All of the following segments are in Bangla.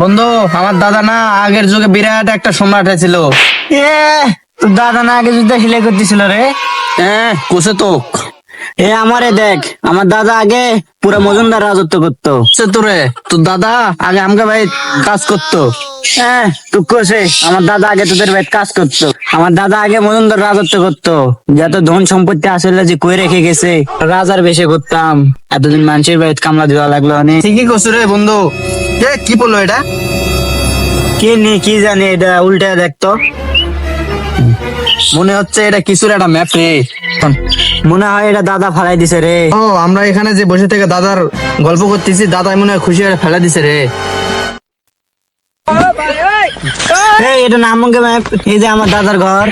বন্ধু, আমার দাদা না আগের যুগে বিরাট একটা সম্রাট ছিল। এ তোর দাদা না আগে যুদ্ধ সিলাই করতেছিল রে। হ্যাঁ, কোসে তো আমারে দেখ, আমার দাদা আগে পুরো মজুমদার রাজত্ব করতো। কোসে তো রে, তোর দাদা আগে আমগা ভাই কাজ করতো। তুই কোসে আমার দাদা আগে তোদের ভাই কাজ করতো। আমার দাদা আগে মজুমদার রাজত্ব করতো। যত ধন সম্পত্তি আসলে যে কই রেখে গেছে, রাজার বেশে করতাম। এতদিন মানুষের বাড়িতে কামলা দেওয়া লাগলো অনেক। ঠিকই কোসে রে বন্ধু। কি বললো এটা? কি জানি, এটা উল্টে দেখতো। মনে হচ্ছে এটা কিছুর একটা ম্যাপ রে। মনে হয় এটা দাদা ফালাই দিছে রে। ও, আমরা এখানে যে বসে থেকে দাদার গল্প করতেছি, দাদাই মনে হয় খুশি হয়ে ফেলা দিছে রে। এটা না আমাকে ম্যাপ, এই যে আমার দাদার ঘর।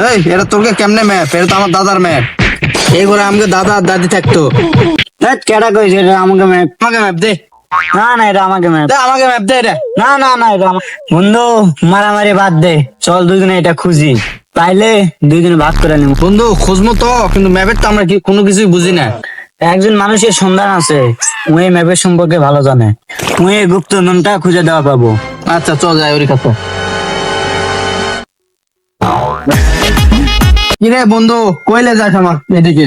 এই, এটা তোর কেমনে ম্যাপ? এটা তো আমার দাদার ম্যাপ। এই ঘরে আমাকে দাদা আর দাদি থাকতো। কেডা কইছে এটা আমাকে ম্যাপ? আমাকে ম্যাপ দে। না এটা আমাকে ম্যাপ। দে, আমাকে ম্যাপ দে রে। না এটা বন্ধু, মারামারি বাদ দে, চল দুজনে এটা খুঁজি, পাইলে দুইজনে ভাগ করে নিব। বন্ধু, খুঁজবো তো, কিন্তু ম্যাপের তো আমরা কোনো কিছুই বুঝি না। একজন মানুষের সন্ধান আছে, উনি ম্যাপের সম্পর্কে ভালো জানে। উনি গুপ্ত ননটা খুঁজে দেওয়া পাবো। আচ্ছা, চল যাই ওর কাছে। কি রে বন্ধু, কইলে যাস আমার এদিকে?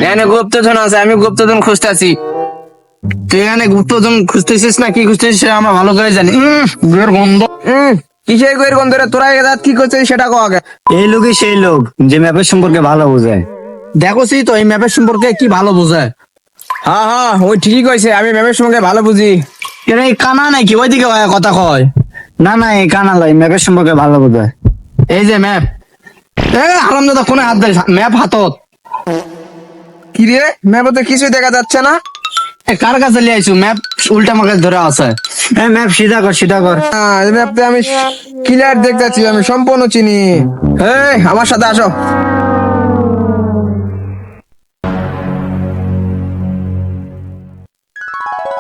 এখানে গুপ্তধন আছে, আমি গুপ্তধন খুঁজতেছি। তুই এখানে গুপ্তধন খুঁজতেছিস না কি খুঁজতেছিস সেটা আমরা ভালো করে জানি। গুয়ের গন্ধ। কিসের গুয়ের গন্ধ রে? তোরা এ রাত কি করছিস সেটা কো আগে। এই লোকই সেই লোক যে ম্যাপের সম্পর্কে ভালো বোঝে। দেখোছি তো এই ম্যাপের সম্পর্কে কি ভালো বোঝায়। হ্যাঁ হ্যাঁ, ওই ঠিকই কইছে, আমি ম্যাপের সম্পর্কে ভালো বুঝি। এর এই কানা নাকি ওইদিকে কথা কয়? না এই কানা লয়, ম্যাপের সম্পর্কে ভালো বোঝে। এই যে ম্যাপ, হারামজাদা কোনে হাত দেয়? ম্যাপ হাতত। কি রে, ম্যাপে তো কিছুই দেখা যাচ্ছে না। কার কাছে লিয়ে আইছু? ম্যাপ উল্টা আমার কাছে ধরে আছে। ম্যাপ সিধা কর। এই ম্যাপতে আমি ক্লিয়ার দেখতেছি, আমি সম্পূর্ণ চিনি। এই, আমার সাথে আসো।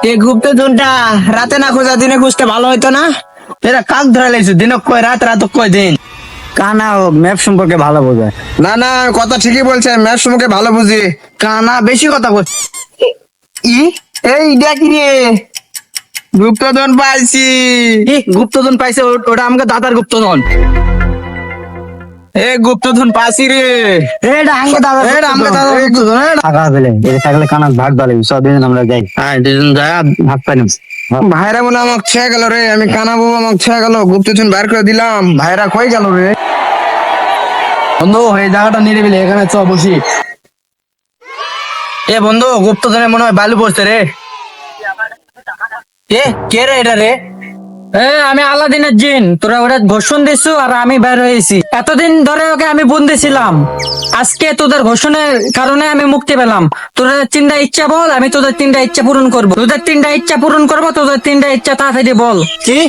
এই গুপ্তধনটা রাতে না খোঁজা দিনে খুঁজতে ভালো হইতো না? এরা কাক ধরে লাইছু, দিন কয় রাত, রাত কয় দিন। কানা ম্যাপ সম্পর্কে ভালো বোঝে। না না, কথা ঠিকই বলছে, ম্যাপ সম্পর্কে ভালো বুঝি। কানা বেশি কথা বল। এই দেখি রে, গুপ্তধন পাইছি। গুপ্তধন পাইছে? ওটা আমাকে দাদার গুপ্তধন। গুপ্তধন পাইছি রে। এটা আমাকে দাদা, এটা আমাকে দাদার গুপ্তধন। টাকা পেলে এটা থাকলে কানা ভাগ ভালো, সব দিন আমরা যাই। হ্যাঁ, দুজন যায় ভাগ পাই না। ভাইরা বলে আমাকে ছেয়ে গেল রে, আমি কানা বাবু আমাকে ছেয়ে গেল, গুপ্তধন বাইর করে দিলাম, ভাইরা কই গেল রে? বন্ধু, এই জায়গাটা নিরিবিলি, এখানে চ বসি। বন্ধু, গুপ্তধনে মনে হয় বালু পড়ছে রে। কে রে এটা রে? আমি আলাদিনের জিন, তোরা ওরা ঘোষণ দিছু আর আমি বের হয়েছি। এতদিন ধরে ওকে আমি বন্দি ছিলাম, আজকে তোদের ঘোষণের কারণে আমি মুক্তি পেলাম। তোদের তিনটা ইচ্ছা বল, আমি তোদের তিনটা ইচ্ছা পূরণ করবো। তোদের তিনটা ইচ্ছা পূরণ করবো, তোদের তিনটা ইচ্ছা তাড়াতাড়ি বল। কি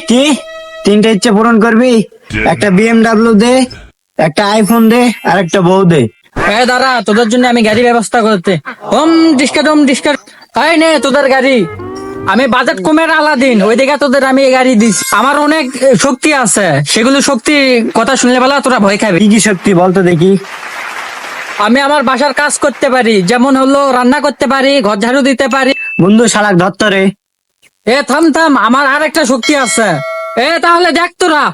তিনটা ইচ্ছা পূরণ করবি? একটা বিএমডাব্লিউ দে, একটা আইফোন দে, আর একটা বউ দে। দাঁড়া, তোদের জন্য আমি গাড়ি ব্যবস্থা করতে। হোম ডিস্কার তাই নে তোদের গাড়ি। আমি বাজেট কমের আলাদিন, ওইদিকে তোদের আমি এই গাড়ি দিচ্ছি। আমার অনেক শক্তি আছে, সেগুলো শক্তি কথা শুনলে বলা তোরা ভয় খাবি। কি শক্তি বলতো দেখি? আমি আমার বাসার কাজ করতে পারি, যেমন হলো রান্না করতে পারি, ঘর ঝাড়ু দিতে পারি। বন্ধু শালাক ধরতো রে। থাম, আমার আর একটা শক্তি আছে। তাহলে দেখ তোরা।